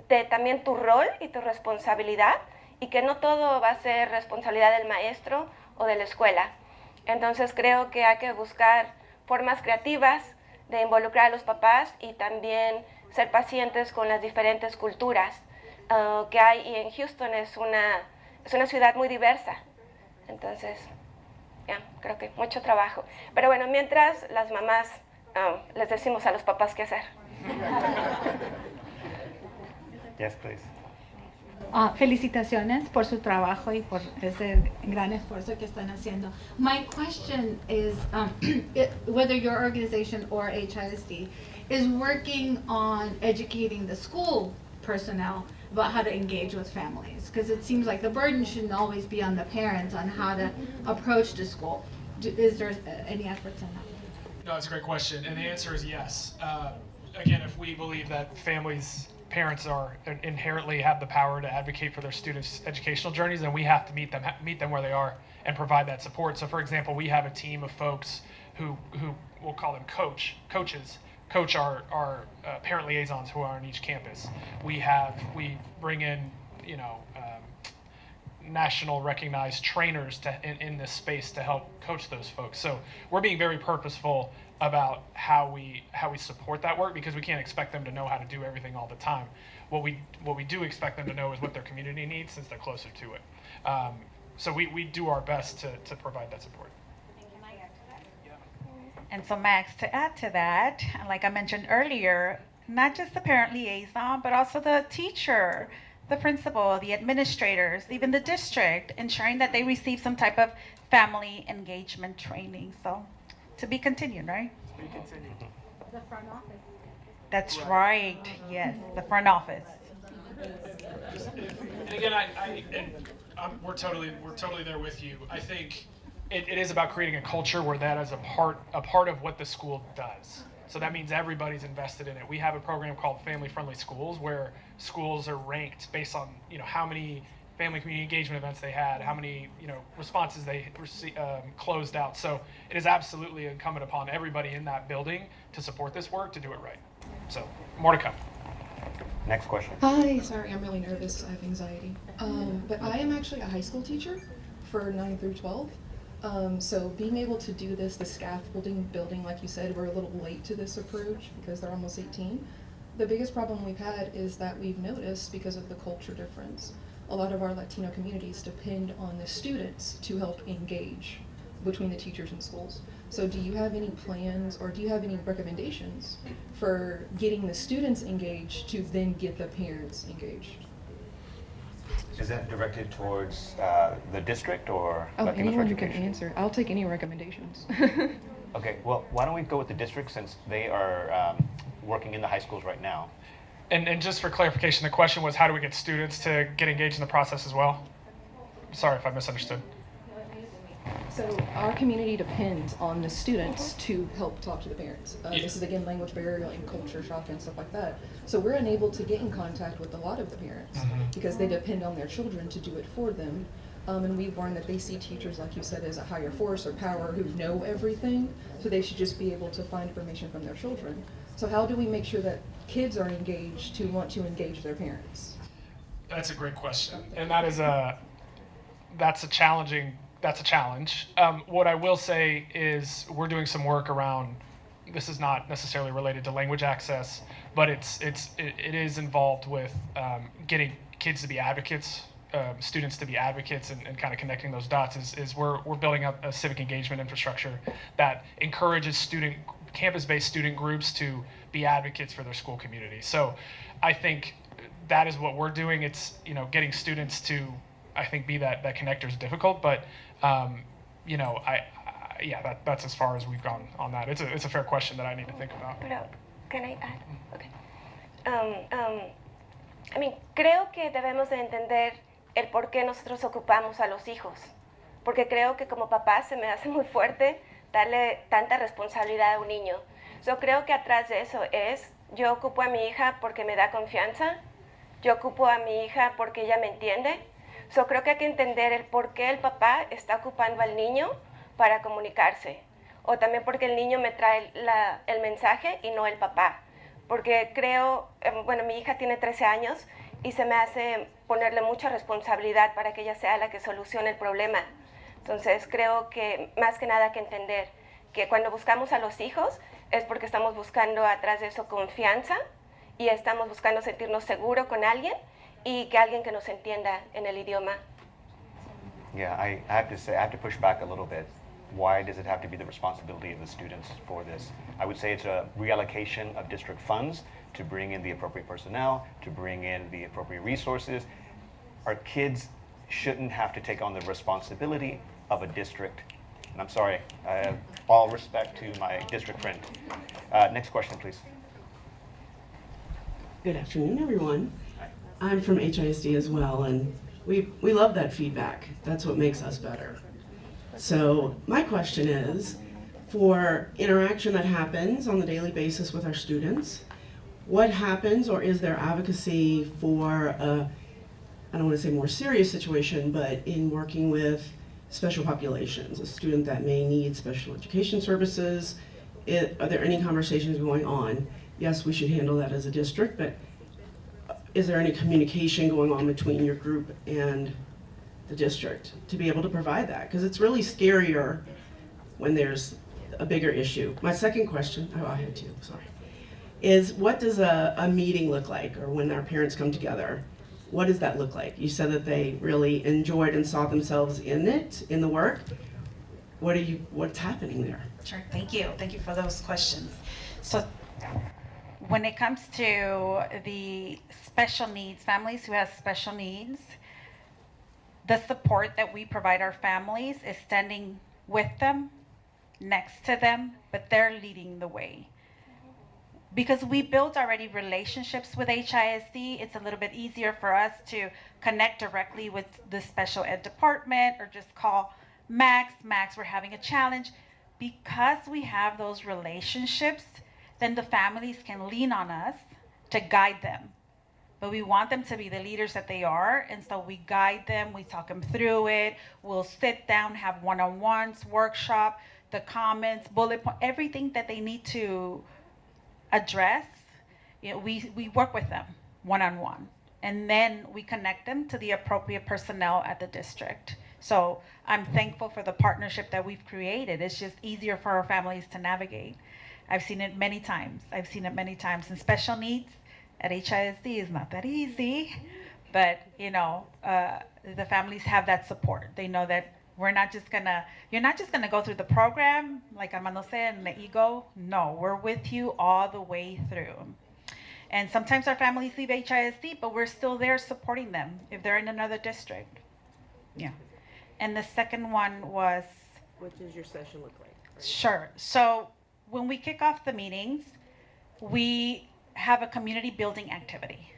de también tu rol y tu responsabilidad, y que no todo va a ser responsabilidad del maestro o de la escuela. Entonces creo que hay que buscar formas creativas de involucrar a los papás y también ser pacientes con las diferentes culturas que hay. Y en Houston es una ciudad muy diversa. Entonces, creo que mucho trabajo. Pero bueno, mientras las mamás les decimos a los papás qué hacer. Yes, please. Felicitaciones por su trabajo y por ese gran esfuerzo que están haciendo. My question is whether your organization or HISD is working on educating the school personnel about how to engage with families, because it seems like the burden shouldn't always be on the parents on how to approach the school. Is there any efforts on that? No, it's a great question, and the answer is yes. Again, if we believe that parents inherently have the power to advocate for their students' educational journeys, then we have to meet them where they are and provide that support. So, for example, we have a team of folks who we'll call them coaches. Coach our parent liaisons who are on each campus. We bring in national recognized trainers in this space to help coach those folks. So we're being very purposeful about how we support that work, because we can't expect them to know how to do everything all the time. What we do expect them to know is what their community needs, since they're closer to it. So we do our best to provide that support. And so, Max, to add to that, like I mentioned earlier, not just the parent liaison, but also the teacher, the principal, the administrators, even the district, ensuring that they receive some type of family engagement training. So, to be continued, right? To be continued. The front office. That's right. Yes, the front office. And again, we're totally there with you. I think it is about creating a culture where that is a part of what the school does. So that means everybody's invested in it. We have a program called Family Friendly Schools, where schools are ranked based on how many family community engagement events they had, how many responses they closed out. So it is absolutely incumbent upon everybody in that building to support this work, to do it right. So more to come. Next question. Hi, sorry, I'm really nervous. I have anxiety. But I am actually a high school teacher for 9 through 12. So being able to do the scaffolding building, like you said, we're a little late to this approach because they're almost 18. The biggest problem we've had is that we've noticed, because of the culture difference, a lot of our Latino communities depend on the students to help engage between the teachers and schools. So do you have any plans, or do you have any recommendations for getting the students engaged to then get the parents engaged? Is that directed towards the district or Latinos for Anyone who can Education? answer. I'll take any recommendations. Okay, well, why don't we go with the district, since they are working in the high schools right now. And just for clarification, the question was, how do we get students to get engaged in the process as well? Sorry if I misunderstood. So our community depends on the students to help talk to the parents. This is, again, language barrier and culture shock and stuff like that. So we're unable to get in contact with a lot of the parents because they depend on their children to do it for them. And we've learned that they see teachers, like you said, as a higher force or power who know everything, so they should just be able to find information from their children. So how do we make sure that kids are engaged to want to engage their parents? That's a great question, and that's a challenge. What I will say is we're doing some work around this is not necessarily related to language access, but it is involved with getting kids to be advocates, students to be advocates, and kind of connecting those dots. Is we're building up a civic engagement infrastructure that encourages campus-based student groups to be advocates for their school community. So I think that is what we're doing. It's, you know, getting students to, I think, be that connector is difficult, but you know, that's as far as we've gone on that. It's a fair question that I need to think about. Pero, can I add? Okay. I mean, creo que debemos de entender el por qué nosotros ocupamos a los hijos, porque creo que como papá se me hace muy fuerte darle tanta responsabilidad a un niño. Yo creo que atrás de eso es, yo ocupo a mi hija porque me da confianza, yo ocupo a mi hija porque ella me entiende. So, creo que hay que entender el por qué el papá está ocupando al niño para comunicarse, o también porque el niño me trae el mensaje y no el papá, porque creo, bueno, mi hija tiene 13 años y se me hace ponerle mucha responsabilidad para que ella sea la que solucione el problema. Entonces creo que más que nada hay que entender que cuando buscamos a los hijos es porque estamos buscando atrás de eso confianza y estamos buscando sentirnos seguros con alguien y que alguien que nos entienda en el idioma. Yeah, I have to push back a little bit. Why does it have to be the responsibility of the students for this? I would say it's a reallocation of district funds to bring in the appropriate personnel, to bring in the appropriate resources. Our kids shouldn't have to take on the responsibility of a district. And I'm sorry, I have all respect to my district friend. Next question, please. Good afternoon, everyone. I'm from HISD as well, and we love that feedback. That's what makes us better. So my question is, for interaction that happens on a daily basis with our students, what happens, or is there advocacy for a, I don't want to say more serious situation, but in working with special populations, a student that may need special education services? Are there any conversations going on? Yes, we should handle that as a district, but is there any communication going on between your group and the district to be able to provide that? Because it's really scarier when there's a bigger issue. My second question, I had two, sorry, is what does a meeting look like, or when our parents come together? What does that look like? You said that they really enjoyed and saw themselves in it, in the work. What's happening there? Sure, thank you. Thank you for those questions. So when it comes to the special needs, families who have special needs, the support that we provide our families is standing with them, next to them, but they're leading the way. Because we built already relationships with HISD, it's a little bit easier for us to connect directly with the special ed department or just call Max, we're having a challenge. Because we have those relationships, then the families can lean on us to guide them. But we want them to be the leaders that they are, and so we guide them, we talk them through it, we'll sit down, have one-on-ones, workshop, the comments, bullet point, everything that they need to address. You know, we work with them one-on-one, and then we connect them to the appropriate personnel at the district. So I'm thankful for the partnership that we've created. It's just easier for our families to navigate. I've seen it many times. And special needs at HISD is not that easy, but you know, the families have that support. They know that you're not just gonna go through the program, like Armando said, and let you go. No, we're with you all the way through. And sometimes our families leave HISD, but we're still there supporting them if they're in another district. Yeah. And the second one was? What does your session look like? Sure. So when we kick off the meetings, we have a community building activity.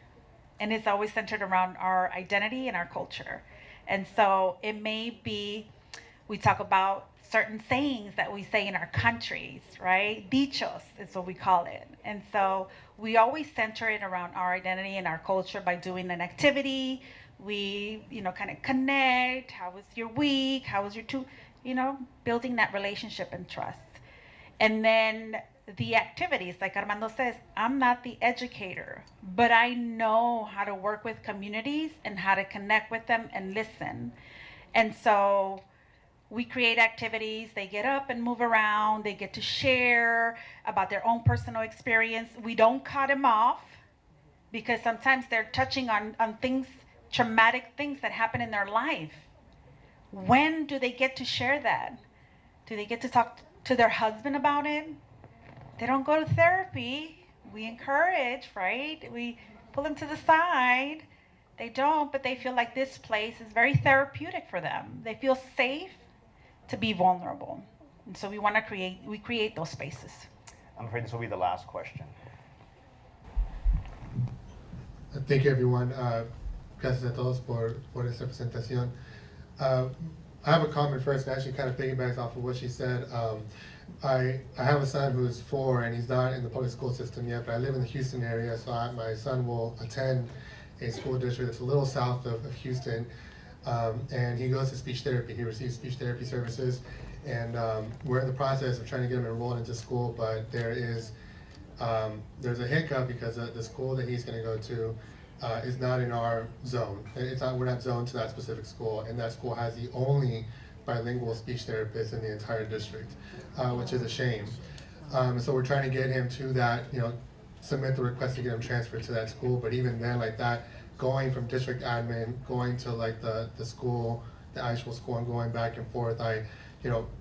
And it's always centered around our identity and our culture. And so it may be, we talk about certain sayings that we say in our countries, right? Dichos is what we call it. And so we always center it around our identity and our culture by doing an activity. We, kind of connect. How was your week? How was your building that relationship and trust. And then the activities, like Armando says, I'm not the educator, but I know how to work with communities and how to connect with them and listen. And so We create activities, they get up and move around, they get to share about their own personal experience. We don't cut them off because sometimes they're touching on things, traumatic things that happen in their life. When do they get to share that? Do they get to talk to their husband about it? They don't go to therapy. We encourage, right? We pull them to the side. They don't, but they feel like this place is very therapeutic for them. They feel safe to be vulnerable. And so we create those spaces. I'm afraid this will be the last question. Thank you, everyone. Gracias a todos por esta presentación. I have a comment first, and actually kind of piggybacks off of what she said. I have a son who's 4, and he's not in the public school system yet, but I live in the Houston area, so my son will attend a school district that's a little south of Houston, and he goes to speech therapy. He receives speech therapy services, and we're in the process of trying to get him enrolled into school, but there's a hiccup because the school that he's going to go to is not in our zone. We're not zoned to that specific school, and that school has the only bilingual speech therapist in the entire district, which is a shame. So we're trying to get him to that, submit the request to get him transferred to that school, but even then, like that, going from district admin, going to like the school, the actual school, and going back and forth,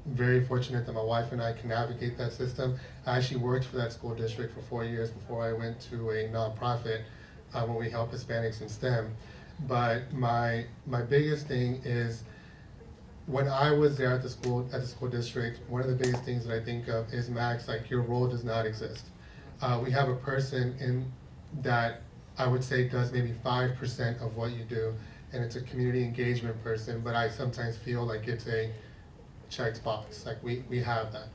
very fortunate that my wife and I can navigate that system. I actually worked for that school district for 4 years before I went to a nonprofit when we help Hispanics in STEM. But my biggest thing is, when I was there at the school district, one of the biggest things that I think of is, Max, like, your role does not exist. We have a person in that I would say does maybe 5% of what you do, and it's a community engagement person, but I sometimes feel like it's a checked box. Like, we have that.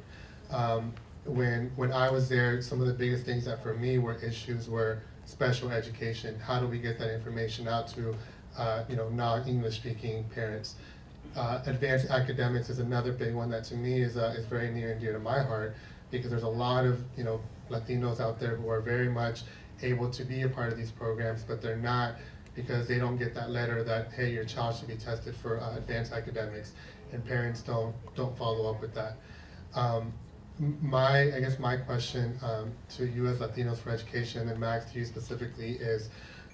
When I was there, some of the biggest things that for me were issues were special education. How do we get that information out to non-English speaking parents? Advanced academics is another big one that to me is very near and dear to my heart, because there's a lot of Latinos out there who are very much able to be a part of these programs, but they're not, because they don't get that letter that, hey, your child should be tested for advanced academics, and parents don't follow up with that. I guess my question to you as Latinos for Education, and Max, to you specifically, is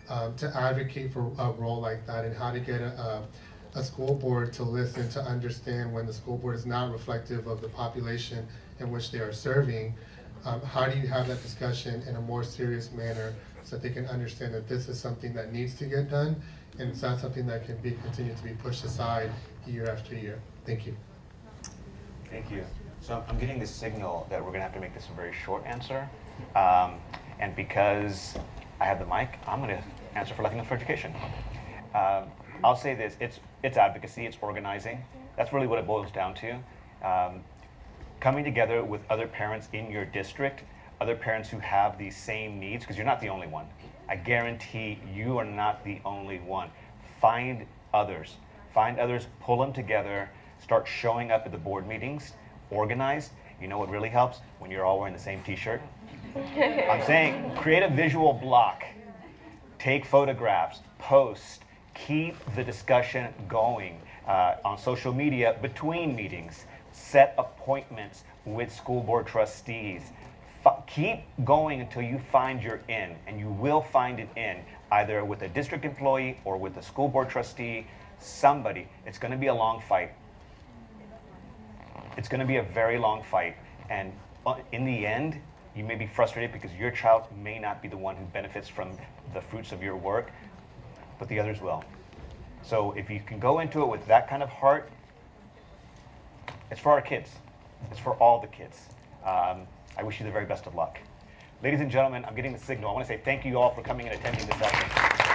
to advocate for a role like that, and how to get a school board to listen, to understand when the school board is not reflective of the population in which they are serving. How do you have that discussion in a more serious manner so that they can understand that this is something that needs to get done, and it's not something that can continue to be pushed aside year after year? Thank you. Thank you. So I'm getting this signal that we're going to have to make this a very short answer. And because I have the mic, I'm going to answer for Latinos for Education. I'll say this, it's advocacy, it's organizing. That's really what it boils down to. Coming together with other parents in your district, other parents who have these same needs, because you're not the only one. I guarantee you are not the only one. Find others, pull them together, start showing up at the board meetings, organized. You know what really helps? When you're all wearing the same t-shirt. I'm saying, create a visual block, take photographs, post, keep the discussion going on social media between meetings. Set appointments with school board trustees. Keep going until you find your in, and you will find it in, either with a district employee or with a school board trustee, somebody. It's going to be a long fight. It's going to be a very long fight, and in the end, you may be frustrated because your child may not be the one who benefits from the fruits of your work, but the others will. So if you can go into it with that kind of heart, it's for our kids. It's for all the kids. I wish you the very best of luck. Ladies and gentlemen, I'm getting the signal. I want to say thank you all for coming and attending this session.